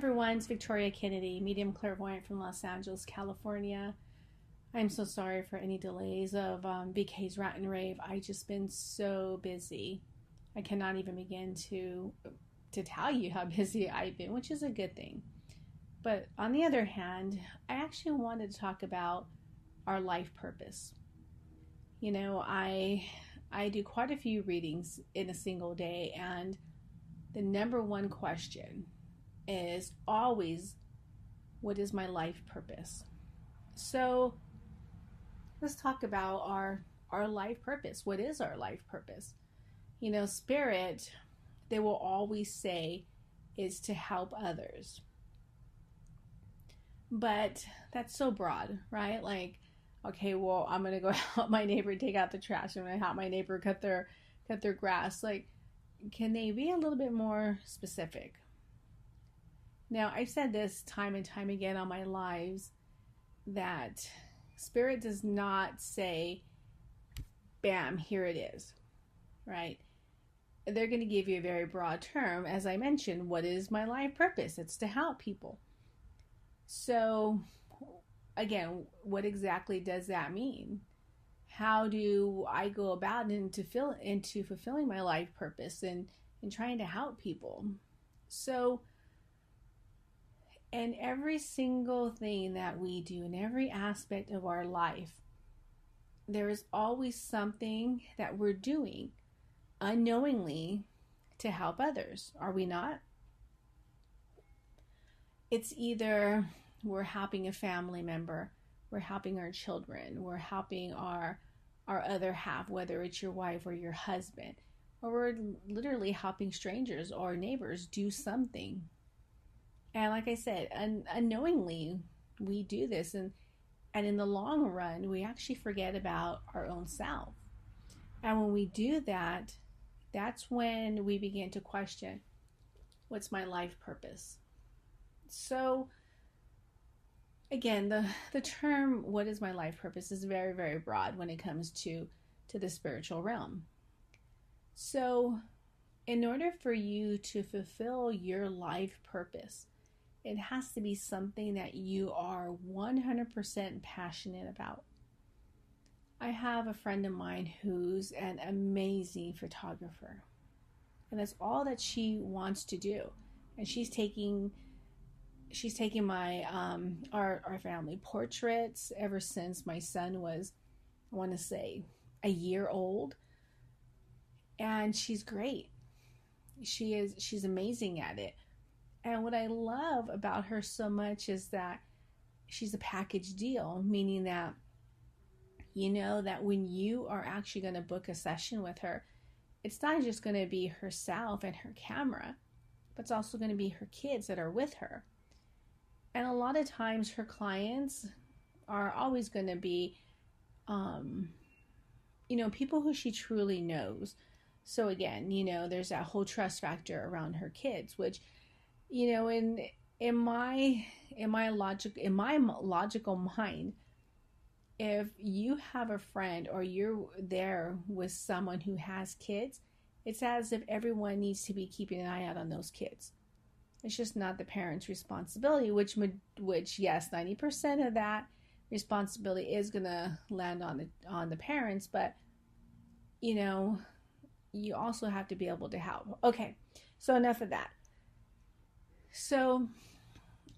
everyone, it's Victoria Kennedy, medium clairvoyant from Los Angeles, California. I'm so sorry for any delays of VK's Rant and Rave. I've just been so busy. I cannot even begin to tell you how busy I've been, which is a good thing. But on the other hand, I actually wanted to talk about our life purpose. You know, I do quite a few readings in a single day, and the number one question is always, what is my life purpose? So let's talk about our life purpose. What is our life purpose? You know, spirit, they will always say, is to help others. But that's so broad, right? Like, okay, well, I'm going to go help my neighbor take out the trash. I'm going to help my neighbor cut their grass. Like, can they be a little bit more specific? Now, I've said this time and time again on my lives that Spirit does not say, bam, here it is, right? They're going to give you a very broad term. As I mentioned, what is my life purpose? It's to help people. So, again, what exactly does that mean? How do I go about into fulfilling my life purpose and trying to help people? So, in every single thing that we do, in every aspect of our life, there is always something that we're doing unknowingly to help others. Are we not? It's either we're helping a family member, we're helping our children, we're helping our other half, whether it's your wife or your husband, or we're literally helping strangers or neighbors do something. And like I said, unknowingly we do this, and in the long run we actually forget about our own self. And when we do that, that's when we begin to question, what's my life purpose? So again, the term, what is my life purpose, is very, very broad when it comes to the spiritual realm. So in order for you to fulfill your life purpose, it has to be something that you are 100% passionate about. I have a friend of mine who's an amazing photographer, and that's all that she wants to do. And she's taking my our family portraits ever since my son was, I want to say, a year old. And she's great. She's amazing at it. And what I love about her so much is that she's a package deal, meaning that, you know, that when you are actually going to book a session with her, it's not just going to be herself and her camera, but it's also going to be her kids that are with her. And a lot of times her clients are always going to be, you know, people who she truly knows. So again, you know, there's that whole trust factor around her kids, which, you know, in my logical mind, if you have a friend or you're there with someone who has kids, it's as if everyone needs to be keeping an eye out on those kids. It's just not the parents' responsibility, which yes, 90% of that responsibility is gonna land on the parents, but you know, you also have to be able to help. Okay, so enough of that. So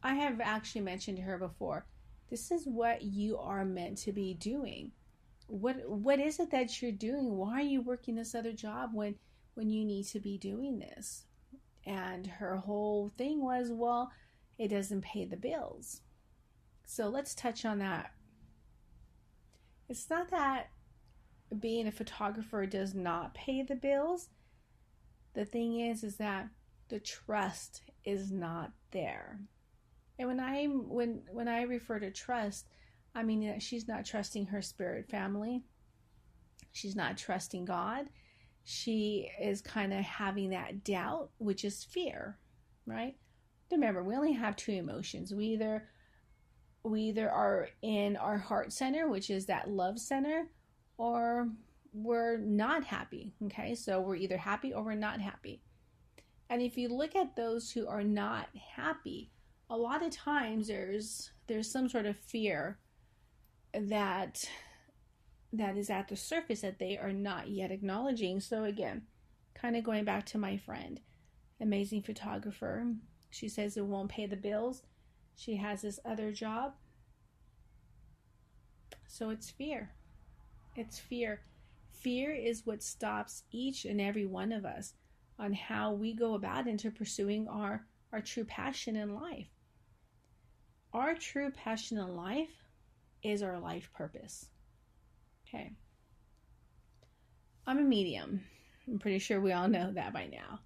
I have actually mentioned to her before, this is what you are meant to be doing. What is it that you're doing? Why are you working this other job when you need to be doing this? And her whole thing was, well, it doesn't pay the bills. So let's touch on that. It's not that being a photographer does not pay the bills. The thing is that the trust is not there. And when I refer to trust, I mean that she's not trusting her spirit family. She's not trusting God. She is kind of having that doubt, which is fear, right? Remember, we only have two emotions. We either are in our heart center, which is that love center, or we're not happy. Okay, so we're either happy or we're not happy. And if you look at those who are not happy, a lot of times there's some sort of fear that is at the surface that they are not yet acknowledging. So again, kind of going back to my friend, amazing photographer. She says it won't pay the bills. She has this other job. So it's fear. It's fear. Fear is what stops each and every one of us on how we go about into pursuing our true passion in life. Our true passion in life is our life purpose. Okay. I'm a medium. I'm pretty sure we all know that by now.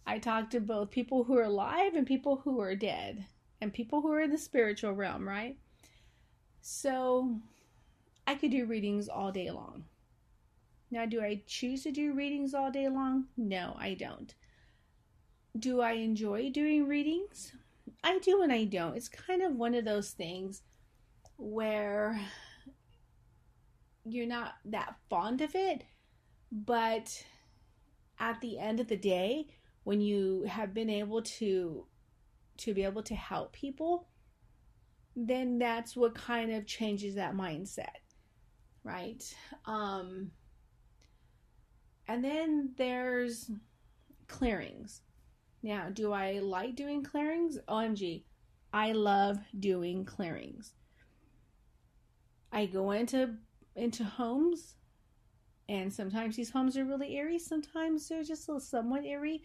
I talk to both people who are alive and people who are dead, and people who are in the spiritual realm, right? So I could do readings all day long. Now, do I choose to do readings all day long? No, I don't. Do I enjoy doing readings? I do and I don't. It's kind of one of those things where you're not that fond of it, but at the end of the day, when you have been able to be able to help people, then that's what kind of changes that mindset, right? And then there's clearings. Now, do I like doing clearings? OMG, I love doing clearings. I go into homes, and sometimes these homes are really eerie. Sometimes they're just somewhat eerie.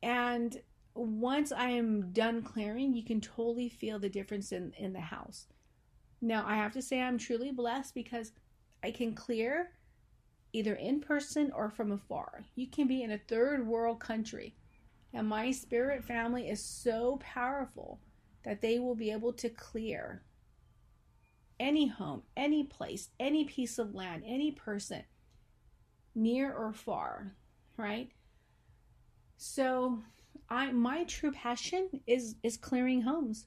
And once I am done clearing, you can totally feel the difference in the house. Now, I have to say I'm truly blessed because I can clear either in person or from afar. You can be in a third world country, and my spirit family is so powerful that they will be able to clear any home, any place, any piece of land, any person, near or far, right? So my true passion is clearing homes.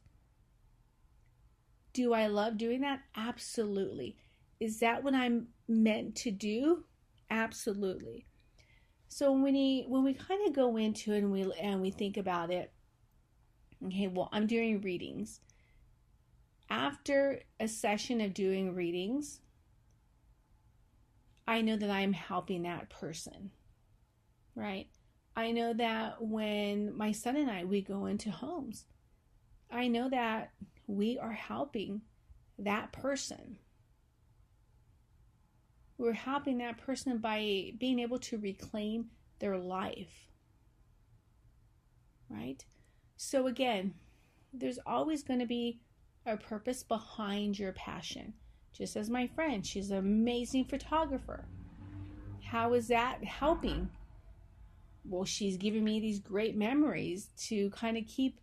Do I love doing that? Absolutely. Is that what I'm meant to do? Absolutely. So when we kind of go into it and we think about it, okay, well, I'm doing readings. After a session of doing readings, I know that I'm helping that person, right? I know that when my son and we go into homes, I know that we are helping that person. We're helping that person by being able to reclaim their life, right? So again, there's always going to be a purpose behind your passion. Just as my friend, she's an amazing photographer. How is that helping? Well, she's giving me these great memories to kind of keep,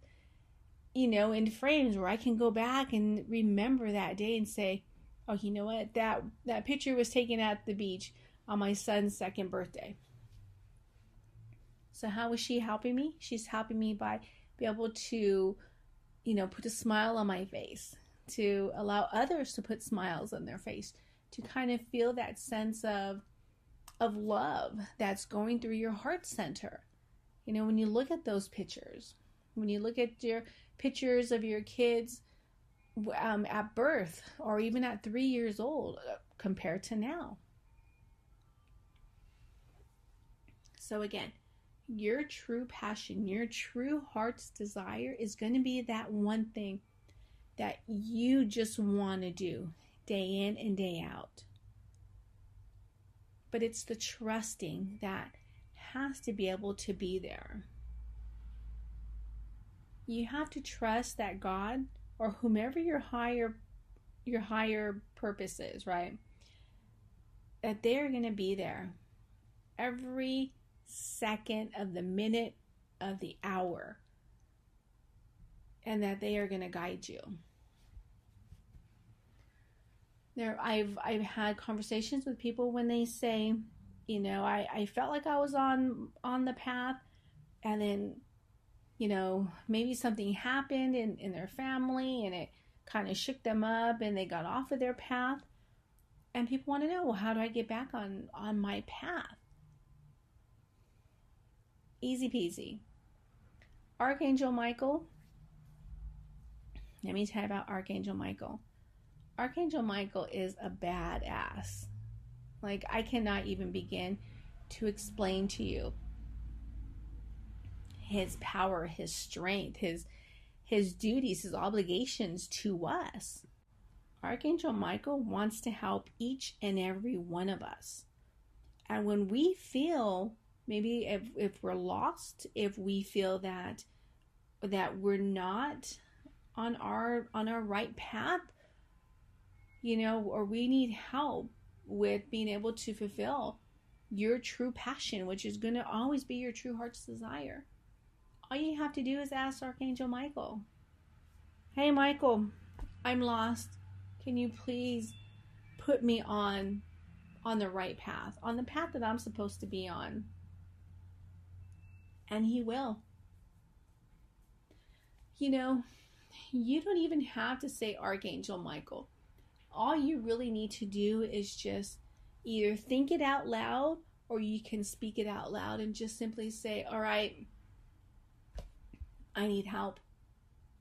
in frames where I can go back and remember that day and say, oh, you know what? That picture was taken at the beach on my son's 2nd birthday. So how is she helping me? She's helping me by be able to, put a smile on my face, to allow others to put smiles on their face, to kind of feel that sense of love that's going through your heart center. When you look at those pictures, when you look at your pictures of your kids at birth or even at 3 years old compared to now. So again, your true passion, your true heart's desire is going to be that one thing that you just want to do day in and day out. But it's the trusting that has to be able to be there. You have to trust that God or whomever your higher purpose is, right? That they're going to be there every second of the minute of the hour, and that they are going to guide you. I've had conversations with people when they say, I felt like I was on the path, and then, maybe something happened in their family and it kind of shook them up and they got off of their path. And people want to know, well, how do I get back on my path? Easy peasy. Archangel Michael. Let me tell you about Archangel Michael. Archangel Michael is a badass. Like, I cannot even begin to explain to you his power, his strength, his duties, his obligations to us. Archangel Michael wants to help each and every one of us. And when we feel, maybe if we're lost, if we feel that we're not on our right path, or we need help with being able to fulfill your true passion, which is going to always be your true heart's desire. All you have to do is ask Archangel Michael, hey Michael, I'm lost. Can you please put me on the right path, on the path that I'm supposed to be on? And he will. You don't even have to say Archangel Michael. All you really need to do is just either think it out loud, or you can speak it out loud and just simply say, all right, I need help.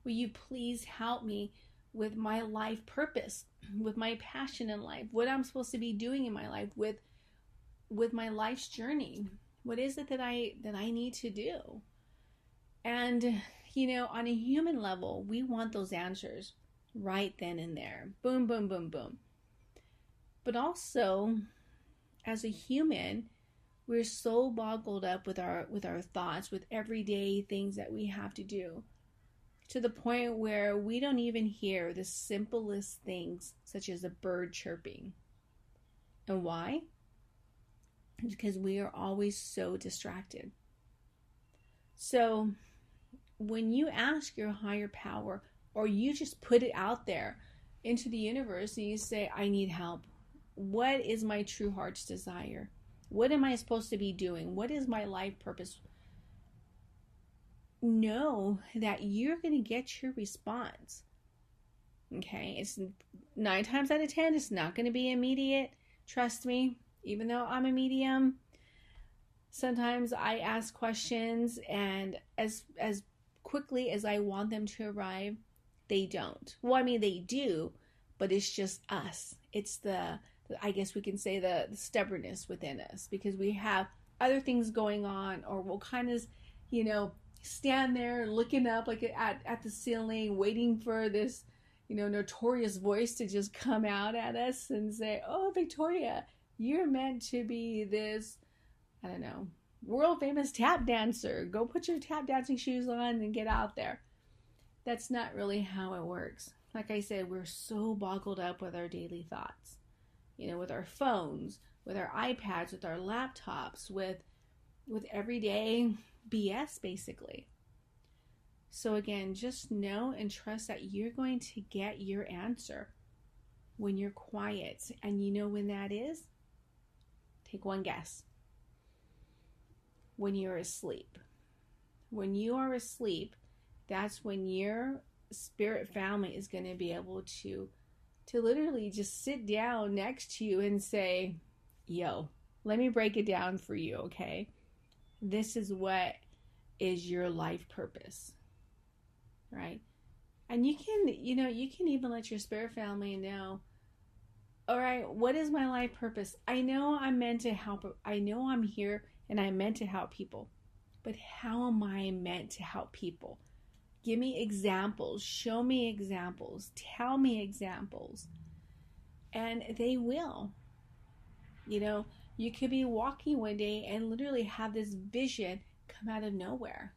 Will you please help me with my life purpose, with my passion in life, what I'm supposed to be doing in my life, with my life's journey? What is it that I need to do? And, on a human level, we want those answers right then and there. Boom, boom, boom, boom. But also, as a human, we're so boggled up with our thoughts, with everyday things that we have to do, to the point where we don't even hear the simplest things, such as a bird chirping. And why? Because we are always so distracted. So when you ask your higher power, or you just put it out there into the universe and you say, I need help. What is my true heart's desire? What am I supposed to be doing? What is my life purpose? Know that you're going to get your response. Okay? It's 9 times out of 10, it's not going to be immediate. Trust me, even though I'm a medium, sometimes I ask questions, and as quickly as I want them to arrive, they don't. Well, I mean, they do, but it's just us. It's I guess we can say the stubbornness within us, because we have other things going on, or we'll kind of, stand there looking up like at the ceiling, waiting for this, notorious voice to just come out at us and say, oh, Victoria, you're meant to be this, I don't know, world famous tap dancer. Go put your tap dancing shoes on and get out there. That's not really how it works. Like I said, we're so boggled up with our daily thoughts, with our phones, with our iPads, with our laptops, with everyday BS, basically. So again, just know and trust that you're going to get your answer when you're quiet. And you know when that is? Take one guess. When you're asleep. When you are asleep, that's when your spirit family is going to be able to literally just sit down next to you and say, yo, let me break it down for you, okay? This is what is your life purpose, right? And you can even let your spirit family know, all right, what is my life purpose? I know I'm meant to help. I know I'm here and I'm meant to help people, but how am I meant to help people? Give me examples. Show me examples. Tell me examples. And they will. You could be walking one day and literally have this vision come out of nowhere.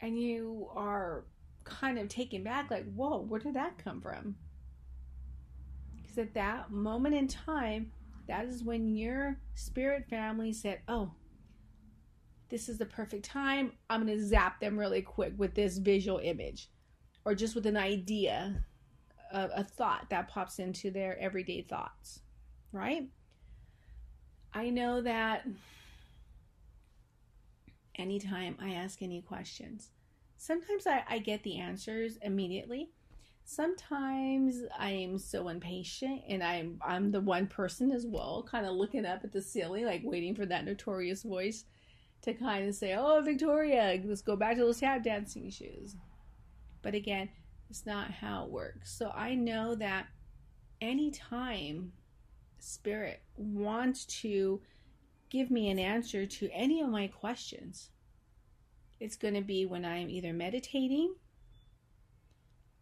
And you are kind of taken back, like, whoa, where did that come from? Because at that moment in time, that is when your spirit family said, oh, this is the perfect time. I'm going to zap them really quick with this visual image, or just with an idea, a thought that pops into their everyday thoughts, right? I know that anytime I ask any questions, sometimes I get the answers immediately. Sometimes I'm so impatient, and I'm the one person as well, kind of looking up at the ceiling, like waiting for that notorious voice to kind of say, oh, Victoria, let's go back to those tap dancing shoes. But again, it's not how it works. So I know that anytime Spirit wants to give me an answer to any of my questions, it's going to be when I'm either meditating,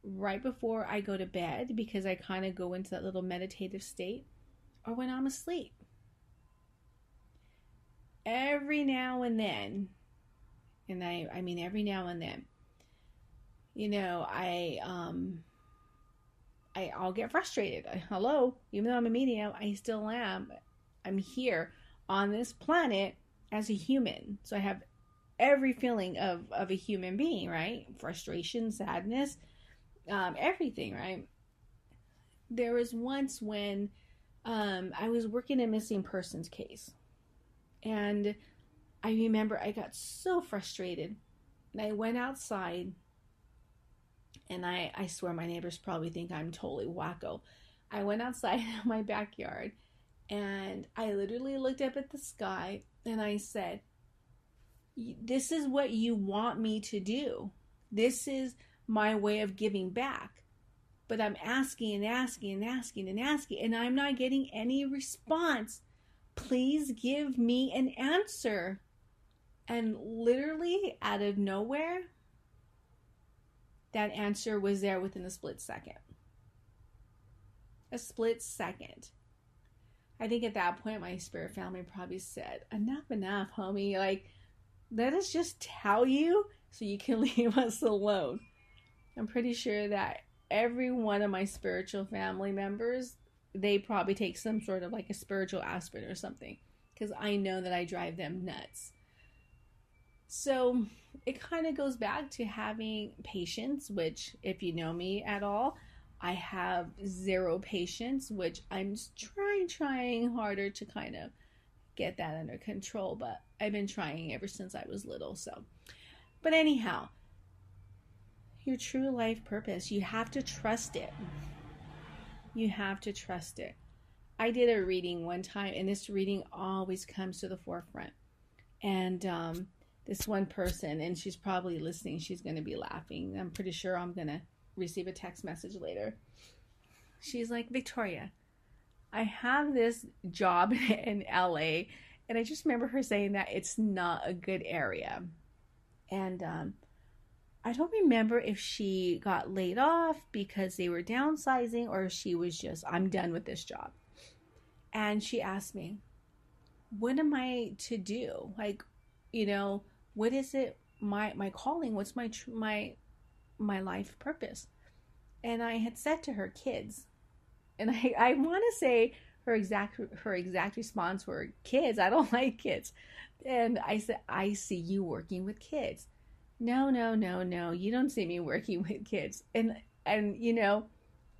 right before I go to bed, because I kind of go into that little meditative state, or when I'm asleep. Every now and then, and I mean every now and then, you know, I'll get frustrated. Hello, even though I'm a medium, I still am. I'm here on this planet as a human. So I have every feeling of a human being, right? Frustration, sadness, everything, right? There was once when I was working a missing persons case. And I remember I got so frustrated. And I went outside. And I swear my neighbors probably think I'm totally wacko. I went outside in my backyard. And I literally looked up at the sky. And I said, this is what you want me to do. This is my way of giving back. But I'm asking and asking and asking and asking. And I'm not getting any response. Please give me an answer. And literally out of nowhere, that answer was there within a split second. A split second. I think at that point, my spirit family probably said, enough, homie. Like, let us just tell you so you can leave us alone. I'm pretty sure that every one of my spiritual family members, they probably take some sort of like a spiritual aspirin or something, because I know that I drive them nuts. So it kind of goes back to having patience, which if you know me at all, I have zero patience, which I'm trying harder to kind of get that under control, but I've been trying ever since I was little. So, but anyhow, your true life purpose, you have to trust it. You have to trust it. I did a reading one time, and this reading always comes to the forefront. And this one person, and she's probably listening, she's going to be laughing. I'm pretty sure I'm going to receive a text message later. She's like, Victoria, I have this job in LA, and I just remember her saying that it's not a good area. And I don't remember if she got laid off because they were downsizing, or if she was just, I'm done with this job. And she asked me, what am I to do? Like, you know, what is it, my calling? What's my life purpose? And I had said to her, kids. And I want to say her exact response were, kids, I don't like kids. And I said, I see you working with kids. No, you don't see me working with kids. And you know,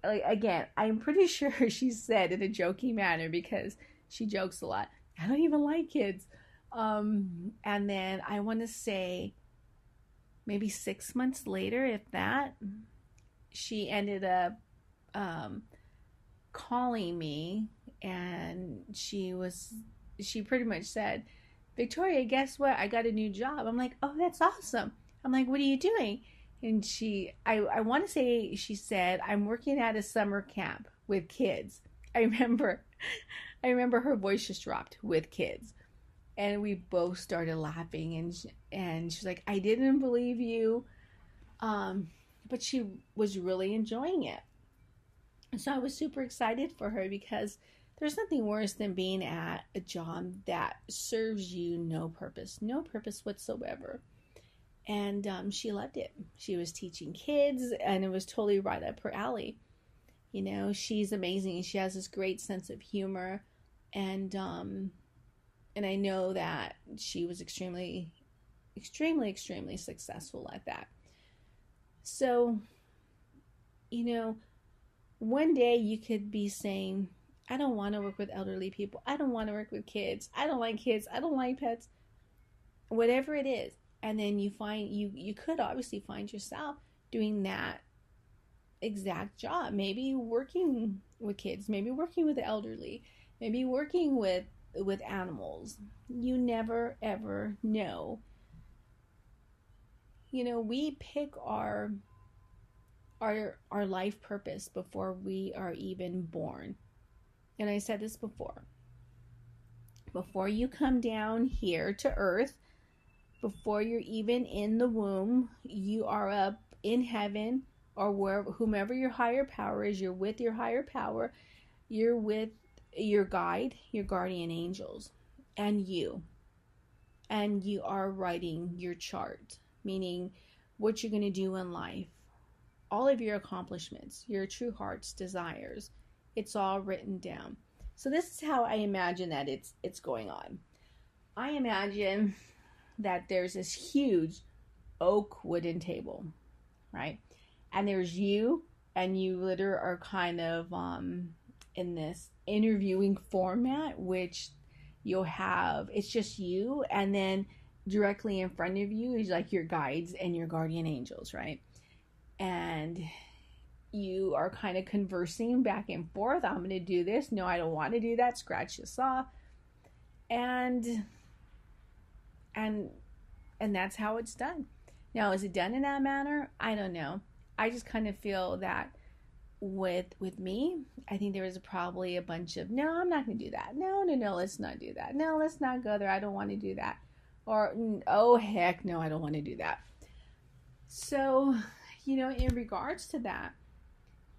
like, again, I'm pretty sure she said in a joking manner, because she jokes a lot, I don't even like kids. And then I want to say maybe 6 months later, if that, she ended up calling me, and she pretty much said, Victoria, guess what? I got a new job. I'm like, oh, that's awesome. I'm like, what are you doing? And I want to say she said, I'm working at a summer camp with kids. I remember her voice just dropped, with kids. And we both started laughing, and she's like, I didn't believe you. But she was really enjoying it. And so I was super excited for her, because there's nothing worse than being at a job that serves you no purpose whatsoever. And she loved it. She was teaching kids, and it was totally right up her alley. You know, she's amazing. She has this great sense of humor, and I know that she was extremely successful at that. So, you know, one day you could be saying, I don't want to work with elderly people. I don't want to work with kids. I don't like kids. I don't like pets. Whatever it is. And then you find, you could obviously find yourself doing that exact job. Maybe working with kids. Maybe working with the elderly. Maybe working with with animals. You never ever know. We pick our life purpose before we are even born. And I said this before you come down here to earth, before you're even in the womb, you are up in heaven, or wherever, whomever your higher power is. You're with your higher power, you're with your guide, your guardian angels, and you are writing your chart, meaning what you're going to do in life, all of your accomplishments, your true heart's desires. It's all written down. So this is how I imagine that it's going on. I imagine that there's this huge oak wooden table, right? And there's you, and you literally are kind of in this interviewing format, which you'll have, it's just you, and then directly in front of you is like your guides and your guardian angels, right? And you are kind of conversing back and forth. I'm going to do this. No, I don't want to do that. Scratch this off. And that's how it's done. Now, is it done in that manner? I don't know. I just kind of feel that with me, I think there was probably a bunch of, no, I'm not going to do that. No, let's not do that. No, let's not go there. I don't want to do that. Or, oh, heck, no, I don't want to do that. So, in regards to that,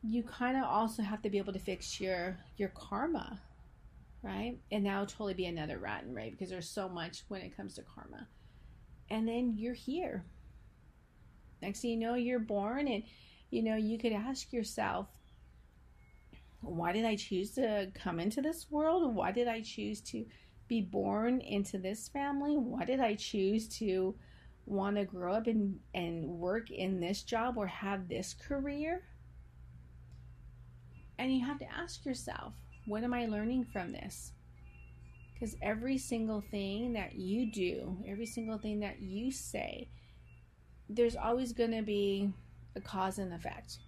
you kind of also have to be able to fix your karma, right? And that'll totally be another rant and rave, because there's so much when it comes to karma. And then you're here. Next thing you know, you're born, and you could ask yourself, why did I choose to come into this world? Why did I choose to be born into this family? Why did I choose to want to grow up and work in this job or have this career? And you have to ask yourself, what am I learning from this? Because every single thing that you do, every single thing that you say, there's always going to be a cause and effect.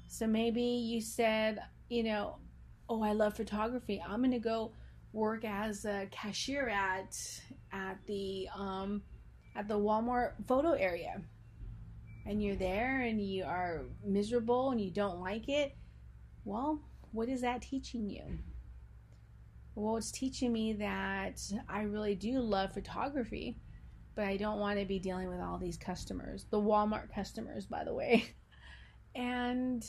So maybe you said, oh, I love photography. I'm going to go work as a cashier at the Walmart photo area. And you're there and you are miserable and you don't like it. Well, what is that teaching you? Well, it's teaching me that I really do love photography, but I don't want to be dealing with all these customers, the Walmart customers, by the way. And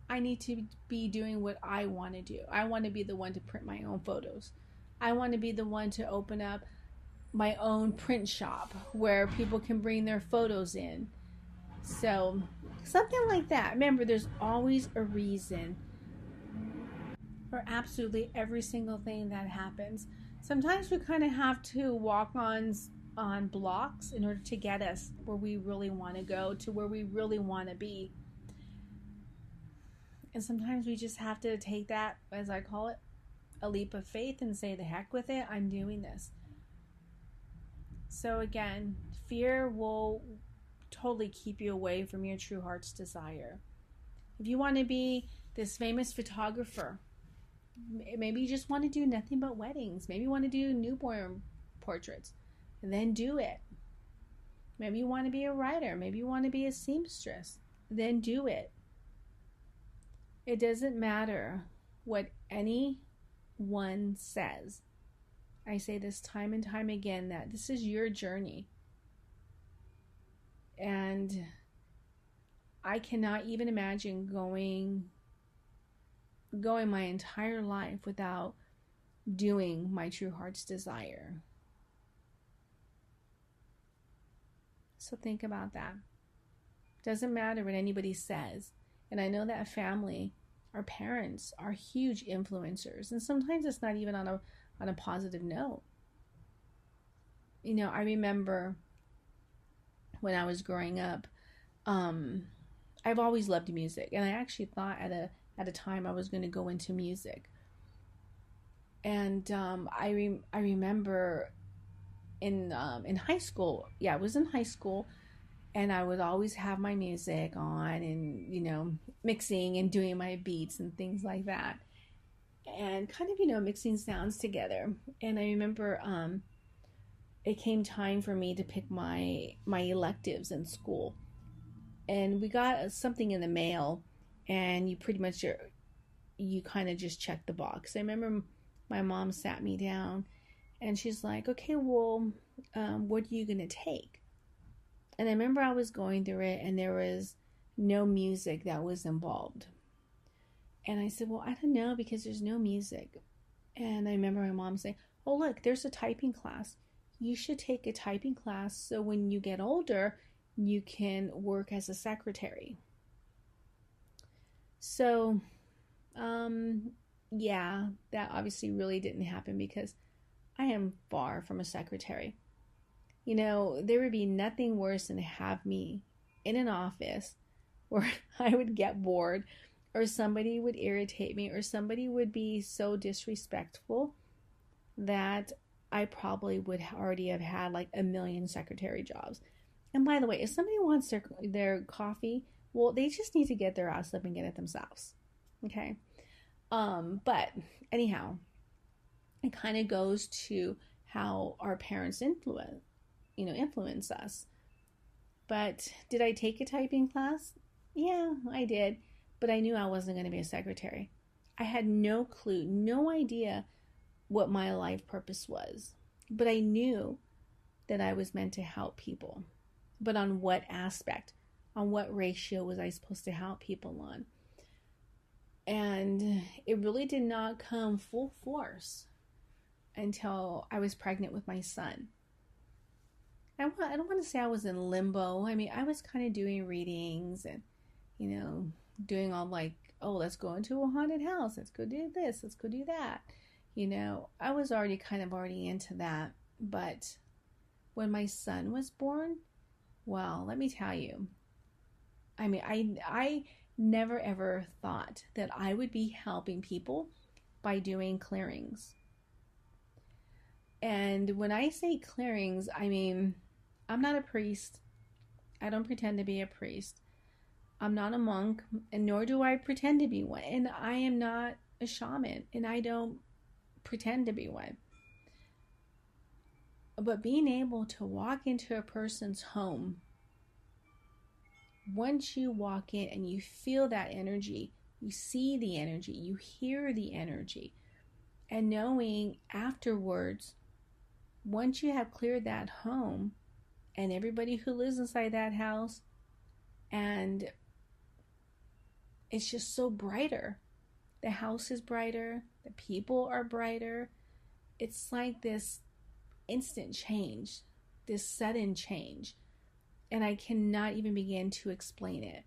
I need to be doing what I want to do. I want to be the one to print my own photos. I want to be the one to open up my own print shop where people can bring their photos in. So, something like that. Remember, there's always a reason for absolutely every single thing that happens. Sometimes we kind of have to walk on blocks in order to get us where we really want to go, to where we really want to be. And sometimes we just have to take that, as I call it, a leap of faith and say, the heck with it, I'm doing this. So again, fear will totally keep you away from your true heart's desire. If you want to be this famous photographer, maybe you just want to do nothing but weddings. Maybe you want to do newborn portraits, and then do it. Maybe you want to be a writer. Maybe you want to be a seamstress. Then do it. It doesn't matter what anyone says. I say this time and time again, that this is your journey. And I cannot even imagine going my entire life without doing my true heart's desire. So think about that. Doesn't matter what anybody says. And I know that family, our parents, are huge influencers. And sometimes it's not even on a positive note. I remember when I was growing up, I've always loved music. And I actually thought at a time I was going to go into music. And I remember in high school, I was in high school, and I would always have my music on and, mixing and doing my beats and things like that. and kind of, mixing sounds together. And I remember it came time for me to pick my electives in school. And we got something in the mail, and you pretty much you kind of just check the box. I remember my mom sat me down and she's like, okay, well, what are you going to take? And I remember I was going through it and there was no music that was involved. And I said, well, I don't know because there's no music. And I remember my mom saying, oh, look, there's a typing class. You should take a typing class so when you get older, you can work as a secretary. So, yeah, that obviously really didn't happen because I am far from a secretary. There would be nothing worse than to have me in an office where I would get bored or somebody would irritate me or somebody would be so disrespectful that I probably would already have had like a million secretary jobs. And by the way, if somebody wants their coffee, well, they just need to get their ass up and get it themselves. Okay? But anyhow, it kind of goes to how our parents influence us. But did I take a typing class? Yeah, I did. But I knew I wasn't going to be a secretary. I had no clue, no idea what my life purpose was. But I knew that I was meant to help people. But on what aspect? On what ratio was I supposed to help people on? And it really did not come full force until I was pregnant with my son. I don't want to say I was in limbo. I mean, I was kind of doing readings and, doing all like, oh, let's go into a haunted house. Let's go do this. Let's go do that. I was already into that. But when my son was born, well, let me tell you, I mean, I never ever thought that I would be helping people by doing clearings. And when I say clearings, I mean, I'm not a priest. I don't pretend to be a priest. I'm not a monk, and nor do I pretend to be one. And I am not a shaman, and I don't pretend to be one. But being able to walk into a person's home, once you walk in and you feel that energy, you see the energy, you hear the energy, and knowing afterwards, once you have cleared that home and everybody who lives inside that house, and it's just so brighter. The house is brighter, the people are brighter. It's like this instant change, this sudden change. And I cannot even begin to explain it.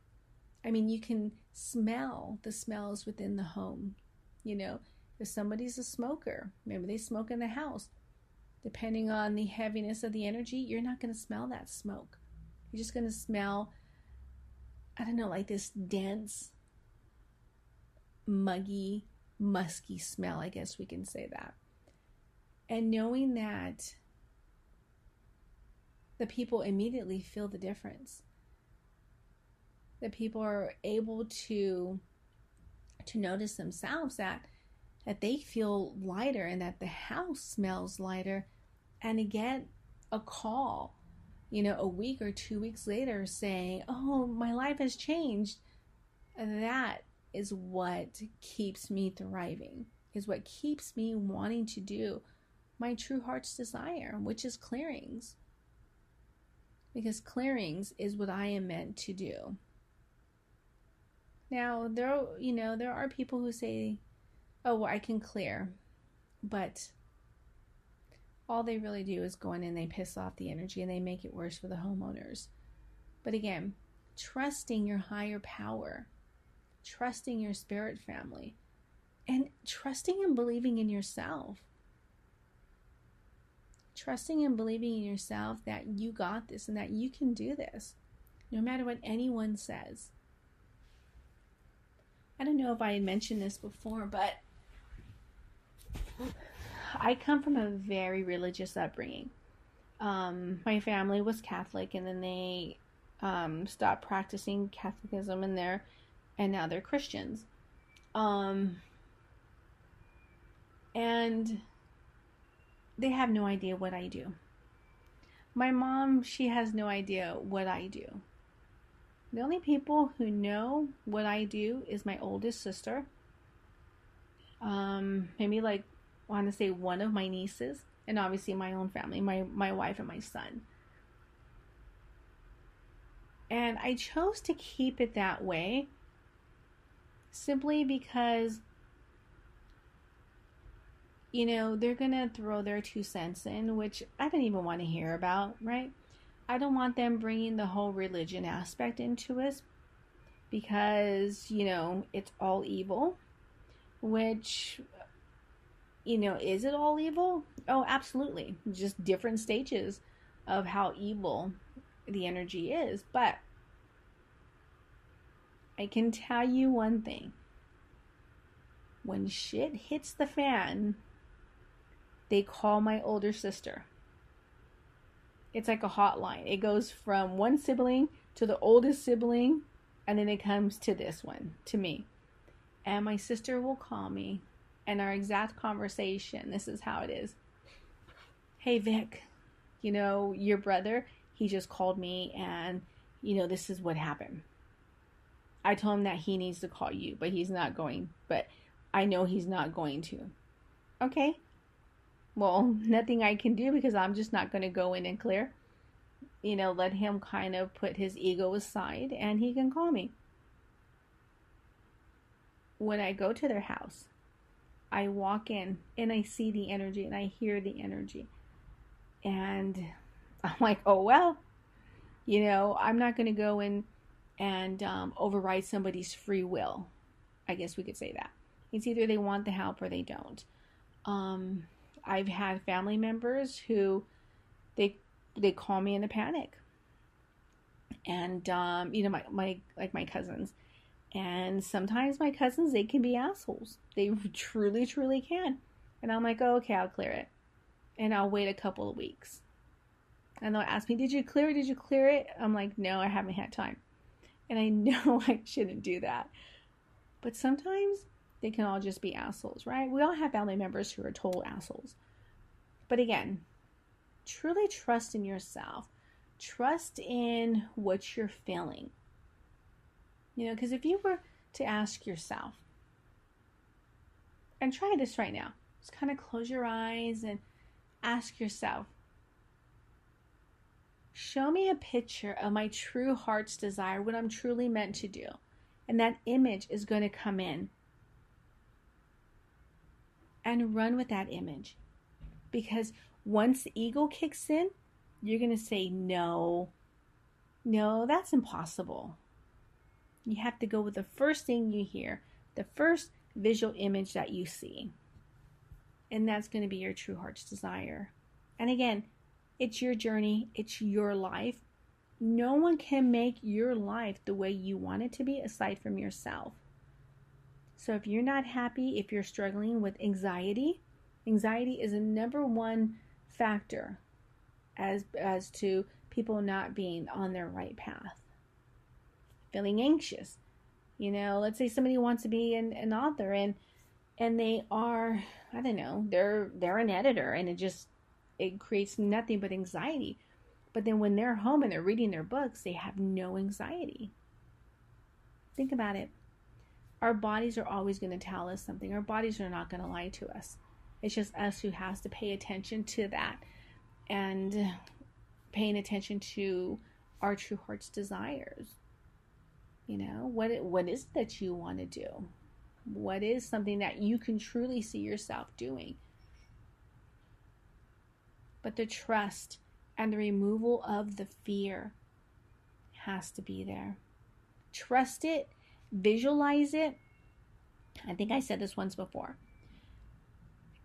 I mean, you can smell the smells within the home. If somebody's a smoker, maybe they smoke in the house. Depending on the heaviness of the energy, you're not going to smell that smoke. You're just going to smell, I don't know, like this dense, muggy, musky smell, I guess we can say that. And knowing that the people immediately feel the difference. The people are able to notice themselves that they feel lighter and that the house smells lighter, and to get a call, a week or 2 weeks later saying, oh, my life has changed. That is what keeps me thriving, is what keeps me wanting to do my true heart's desire, which is clearings. Because clearings is what I am meant to do. Now, there are people who say, oh, well, I can clear. But all they really do is go in and they piss off the energy and they make it worse for the homeowners. But again, trusting your higher power, trusting your spirit family, and trusting and believing in yourself. Trusting and believing in yourself that you got this and that you can do this, no matter what anyone says. I don't know if I had mentioned this before, but I come from a very religious upbringing. My family was Catholic, and then they stopped practicing Catholicism, and now they're Christians. And they have no idea what I do. My mom, she has no idea what I do. The only people who know what I do is my oldest sister. Maybe like, I want to say one of my nieces, and obviously my own family, my wife and my son. And I chose to keep it that way simply because, you know, they're going to throw their 2 cents in, which I don't even want to hear about, right? I don't want them bringing the whole religion aspect into us because, you know, it's all evil, which, you know, is it all evil? Oh, absolutely. Just different stages of how evil the energy is. But I can tell you one thing. When shit hits the fan, they call my older sister. It's like a hotline. It goes from one sibling to the oldest sibling, and then it comes to this one, to me. And my sister will call me, and our exact conversation, this is how it is. Hey, Vic, you know, your brother, he just called me, and, you know, this is what happened. I told him that he needs to call you, but he's not going. But I know he's not going to. Okay. Well, nothing I can do because I'm just not going to go in and clear. You know, let him kind of put his ego aside and he can call me. When I go to their house, I walk in and I see the energy and I hear the energy. And I'm like, oh, well, you know, I'm not going to go in and override somebody's free will. I guess we could say that. It's either they want the help or they don't. I've had family members who they call me in a panic, and you know, my cousins, and sometimes my cousins, they can be assholes. They truly can, and I'm like, oh, okay, I'll clear it, and I'll wait a couple of weeks, and they'll ask me, did you clear it? I'm like, no, I haven't had time, and I know I shouldn't do that, but sometimes they can all just be assholes, right? We all have family members who are total assholes. But again, truly trust in yourself. Trust in what you're feeling. You know, because if you were to ask yourself, and try this right now, just kind of close your eyes and ask yourself, show me a picture of my true heart's desire, what I'm truly meant to do. And that image is going to come in. And run with that image. Because once the ego kicks in, you're going to say, no, that's impossible. You have to go with the first thing you hear, the first visual image that you see. And that's going to be your true heart's desire. And again, it's your journey. It's your life. No one can make your life the way you want it to be aside from yourself. So if you're not happy, if you're struggling with anxiety is a number one factor as to people not being on their right path. Feeling anxious. You know, let's say somebody wants to be an author and they are, I don't know, they're an editor, and it creates nothing but anxiety. But then when they're home and they're reading their books, they have no anxiety. Think about it. Our bodies are always going to tell us something. Our bodies are not going to lie to us. It's just us who has to pay attention to that and paying attention to our true heart's desires. You know, what is it that you want to do? What is something that you can truly see yourself doing? But the trust and the removal of the fear has to be there. Trust it. Visualize it. I think I said this once before.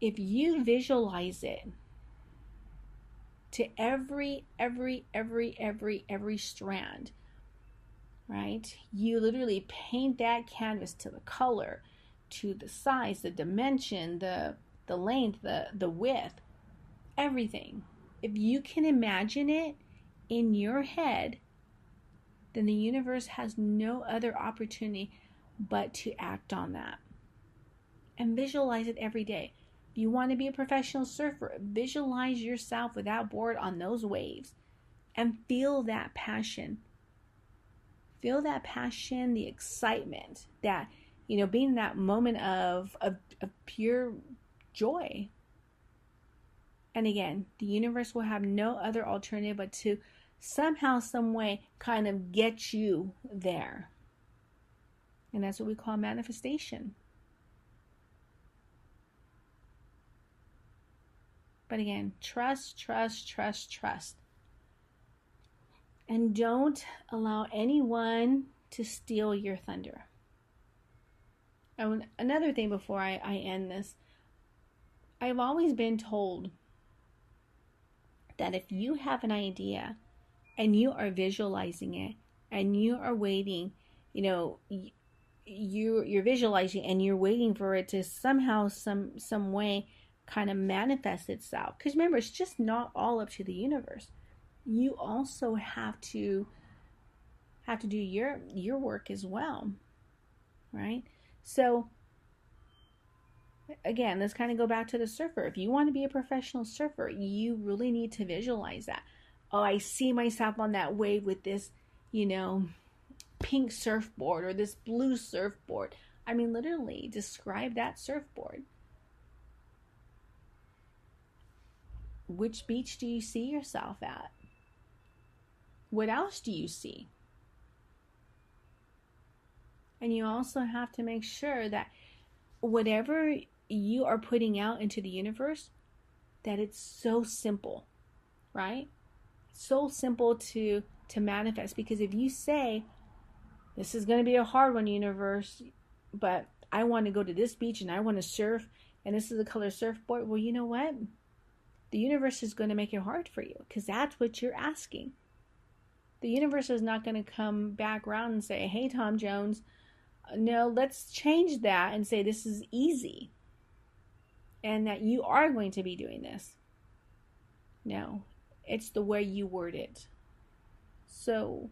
If you visualize it to every strand, right? You literally paint that canvas to the color, to the size, the dimension, the length, the width, everything. If you can imagine it in your head, then the universe has no other opportunity but to act on that. And visualize it every day. If you want to be a professional surfer, visualize yourself with that board on those waves and feel that passion. Feel that passion, the excitement, that, being in that moment of pure joy. And again, the universe will have no other alternative but to somehow, some way, kind of get you there. And that's what we call manifestation. But again, trust, trust, trust, trust. And don't allow anyone to steal your thunder. And another thing before I end this, I've always been told that if you have an idea and you are visualizing it and you are waiting, you're visualizing and you're waiting for it to somehow, some way kind of manifest itself. Because remember, it's just not all up to the universe. You also have to do your work as well, right? So again, let's kind of go back to the surfer. If you want to be a professional surfer, you really need to visualize that. Oh, I see myself on that wave with this, pink surfboard or this blue surfboard. I mean, literally describe that surfboard. Which beach do you see yourself at? What else do you see? And you also have to make sure that whatever you are putting out into the universe, that it's so simple, right? So simple to manifest. Because if you say, this is going to be a hard one, universe, but I want to go to this beach and I want to surf, and this is the color surfboard, well, you know what? The universe is going to make it hard for you because that's what you're asking. The universe is not going to come back around and say, hey, Tom Jones, no, let's change that and say this is easy and that you are going to be doing this. No, it's the way you word it. So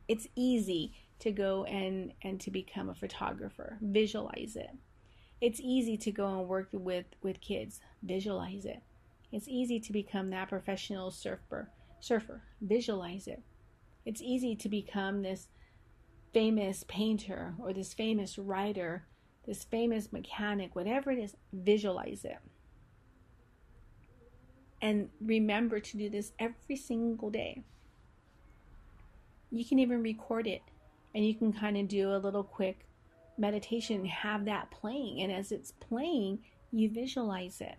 it's easy to go and to become a photographer. Visualize it. It's easy to go and work with kids. Visualize it. It's easy to become that professional surfer. Visualize it. It's easy to become this famous painter or this famous writer, this famous mechanic, whatever it is, visualize it. And remember to do this every single day. You can even record it and you can kind of do a little quick meditation and have that playing. And as it's playing, you visualize it.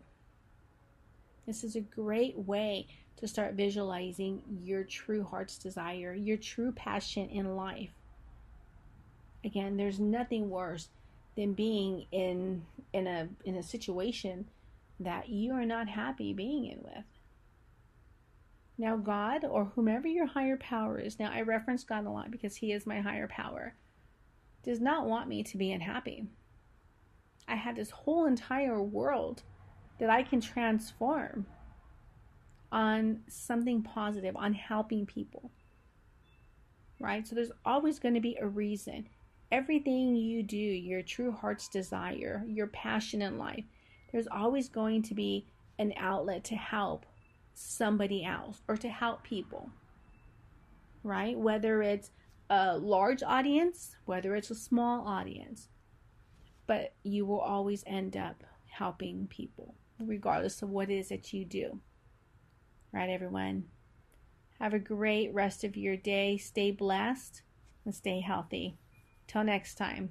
This is a great way to start visualizing your true heart's desire, your true passion in life. Again, there's nothing worse than being in a situation that you are not happy being in with. Now, God, or whomever your higher power is, now I reference God a lot because He is my higher power, does not want me to be unhappy. I have this whole entire world that I can transform on something positive, on helping people, right? So there's always going to be a reason. Everything you do, your true heart's desire, your passion in life, there's always going to be an outlet to help somebody else or to help people, right? Whether it's a large audience, whether it's a small audience, but you will always end up helping people regardless of what it is that you do. Right, everyone? Have a great rest of your day. Stay blessed and stay healthy. Till next time.